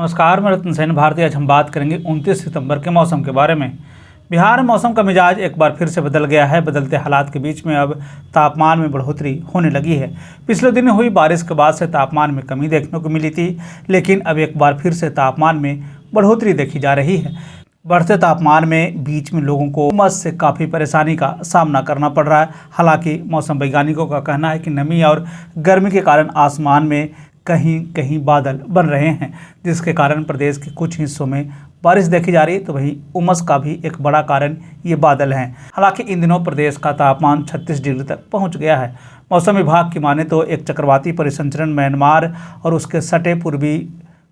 नमस्कार, मैं रत्न सेन भारती। आज हम बात करेंगे 29 सितंबर के मौसम के बारे में। बिहार में मौसम का मिजाज एक बार फिर से बदल गया है। बदलते हालात के बीच में अब तापमान में बढ़ोतरी होने लगी है। पिछले दिन हुई बारिश के बाद से तापमान में कमी देखने को मिली थी, लेकिन अब एक बार फिर से तापमान में बढ़ोतरी देखी जा रही है। बढ़ते तापमान में बीच में लोगों को उमस से काफ़ी परेशानी का सामना करना पड़ रहा है। हालांकि मौसम वैज्ञानिकों का कहना है कि नमी और गर्मी के कारण आसमान में कहीं कहीं बादल बन रहे हैं, जिसके कारण प्रदेश के कुछ हिस्सों में बारिश देखी जा रही है। तो वहीं उमस का भी एक बड़ा कारण ये बादल हैं। हालांकि इन दिनों प्रदेश का तापमान 36 डिग्री तक पहुंच गया है। मौसम विभाग की माने तो एक चक्रवाती परिसंचरण म्यांमार और उसके सटे पूर्वी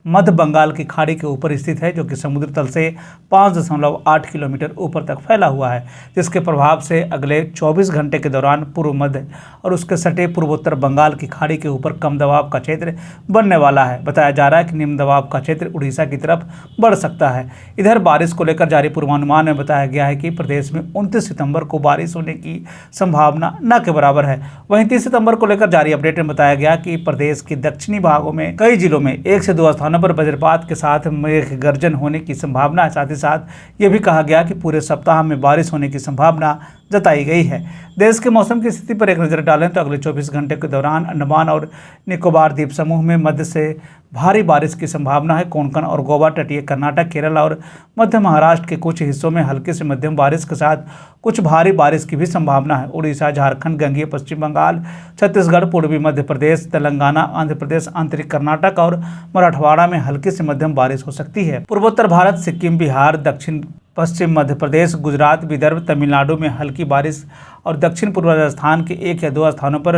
मध्य बंगाल की खाड़ी के ऊपर स्थित है, जो कि समुद्र तल से 5.8 किलोमीटर ऊपर तक फैला हुआ है, जिसके प्रभाव से अगले 24 घंटे के दौरान पूर्व मध्य और उसके सटे पूर्वोत्तर बंगाल की खाड़ी के ऊपर कम दबाव का क्षेत्र बनने वाला है। बताया जा रहा है कि निम्न दबाव का क्षेत्र उड़ीसा की तरफ बढ़ सकता है। इधर बारिश को लेकर जारी पूर्वानुमान में बताया गया है कि प्रदेश में 29 सितंबर को बारिश होने की संभावना न के बराबर है। वहीं 30 सितंबर को लेकर जारी अपडेट में बताया गया कि प्रदेश के दक्षिणी भागों में कई जिलों में 1 से 2 स्थानों पर वज्रपात के साथ मेघ गर्जन होने की संभावना है। साथ ही साथ ये भी कहा गया कि पूरे सप्ताह में बारिश होने की संभावना जताई गई है। देश के मौसम की स्थिति पर एक नज़र डालें तो अगले 24 घंटे के दौरान अंडमान और निकोबार द्वीप समूह में मध्य से भारी बारिश की संभावना है। कोंकण और गोवा, तटीय कर्नाटक, केरल और मध्य महाराष्ट्र के कुछ हिस्सों में हल्की से मध्यम बारिश के साथ कुछ भारी बारिश की भी संभावना है। उड़ीसा, झारखंड, गंगेय पश्चिम बंगाल, छत्तीसगढ़, पूर्वी मध्य प्रदेश, तेलंगाना, आंध्र प्रदेश, आंतरिक कर्नाटक और मराठवाड़ा में हल्की से मध्यम बारिश हो सकती है। पूर्वोत्तर भारत, सिक्किम, बिहार, दक्षिण पश्चिम मध्य प्रदेश, गुजरात, विदर्भ, तमिलनाडु में हल्की बारिश और दक्षिण पूर्व राजस्थान के 1 या 2 स्थानों पर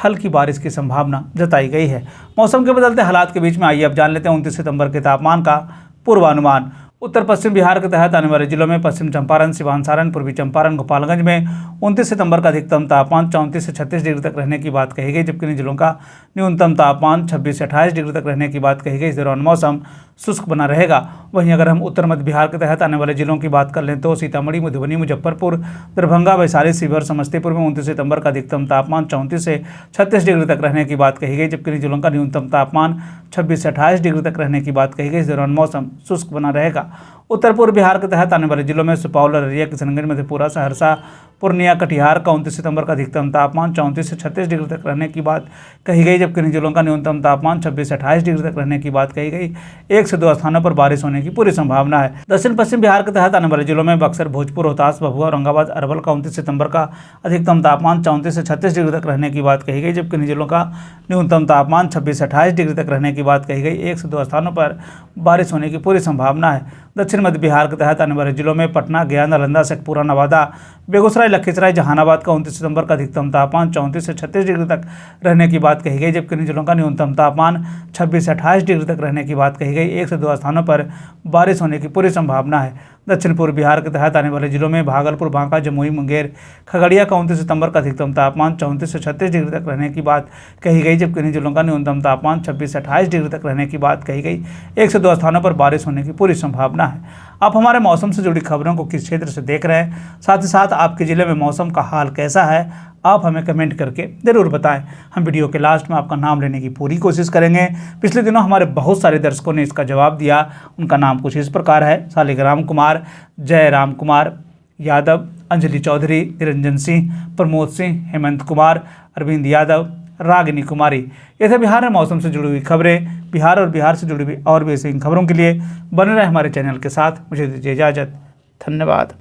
हल्की बारिश की संभावना जताई गई है। मौसम के बदलते हालात के बीच में आइए अब जान लेते हैं 29 सितंबर के तापमान का पूर्वानुमान। उत्तर पश्चिम बिहार के तहत आने वाले जिलों में पश्चिम चंपारण, सिवान, सारण, पूर्वी चंपारण, गोपालगंज में 29 सितंबर का अधिकतम तापमान 34 से 36 डिग्री तक रहने की बात कही गई, जबकि इन जिलों का न्यूनतम तापमान 26 से 28 डिग्री तक रहने की बात कही गई। इस दौरान मौसम शुष्क बना रहेगा। वहीं अगर हम उत्तर मध्य बिहार के तहत आने वाले जिलों की बात कर लें तो सीतामढ़ी, मधुबनी, मुजफ्फरपुर, दरभंगा, वैशाली, शिवहर, समस्तीपुर में 29 सितंबर का अधिकतम तापमान 34 से 36 डिग्री तक रहने की बात कही गई, जबकि इन जिलों का न्यूनतम तापमान 26 से 28 डिग्री तक रहने की बात कही गई। इस दौरान मौसम शुष्क बना रहेगा। उत्तर पूर्व बिहार के तहत आने वाले जिलों में सुपौल, अररिया, किशनगंज, मधेपुरा, सहरसा, पूर्णिया, कटिहार का 29 सितंबर का अधिकतम तापमान 34 से 36 डिग्री तक रहने की बात कही गई, जबकि इन जिलों का न्यूनतम तापमान 26 से 28 डिग्री तक रहने की बात कही गई। 1 से 2 स्थानों पर बारिश होने की पूरी संभावना है। दक्षिण पश्चिम बिहार के तहत आने वाले जिलों में बक्सर, भोजपुर, रोहतास, भभुआ, औरंगाबाद, अरवल का 29 सितंबर का अधिकतम तापमान 34 से 36 डिग्री तक रहने की बात कही गई, जबकि इन जिलों का न्यूनतम तापमान 26 से 28 डिग्री तक रहने की बात कही गई। 1 से 2 स्थानों पर बारिश होने की पूरी संभावना है। दक्षिण मध्य बिहार के तहत आने वाले जिलों में पटना, गया, नालंदा, शेखपुरा, नवादा, बेगूसराय, लखीसराय, जहानाबाद का 29 सितंबर का अधिकतम तापमान 34 से 36 डिग्री तक रहने की बात कही गई, जबकि इन जिलों का न्यूनतम तापमान 26 से 28 डिग्री तक रहने की बात कही गई। 1 से 2 स्थानों पर बारिश होने की पूरी संभावना है। दक्षिण पूर्व बिहार के तहत आने वाले जिलों में भागलपुर, बांका, जमुई, मुंगेर, खगड़िया का 29 सितंबर का अधिकतम तापमान 34 से 36 डिग्री तक रहने की बात कही गई, जबकि इन जिलों का न्यूनतम तापमान 26 से 28 डिग्री तक रहने की बात कही गई। 1 से 2 स्थानों पर बारिश होने की पूरी संभावना है। आप हमारे मौसम से जुड़ी खबरों को किस क्षेत्र से देख रहे हैं, साथ ही साथ आपके जिले में मौसम का हाल कैसा है, आप हमें कमेंट करके ज़रूर बताएं। हम वीडियो के लास्ट में आपका नाम लेने की पूरी कोशिश करेंगे। पिछले दिनों हमारे बहुत सारे दर्शकों ने इसका जवाब दिया। उनका नाम कुछ इस प्रकार है: शालिग्राम कुमार, जयराम कुमार यादव, अंजलि चौधरी, निरंजन सिंह, प्रमोद सिंह, हेमंत कुमार, अरविंद यादव, रागिनी कुमारी। ये थे बिहार में मौसम से जुड़ी हुई खबरें। बिहार और बिहार से जुड़ी हुई और भी ऐसी खबरों के लिए बने रहे हमारे चैनल के साथ। मुझे दीजिए इजाज़त। धन्यवाद।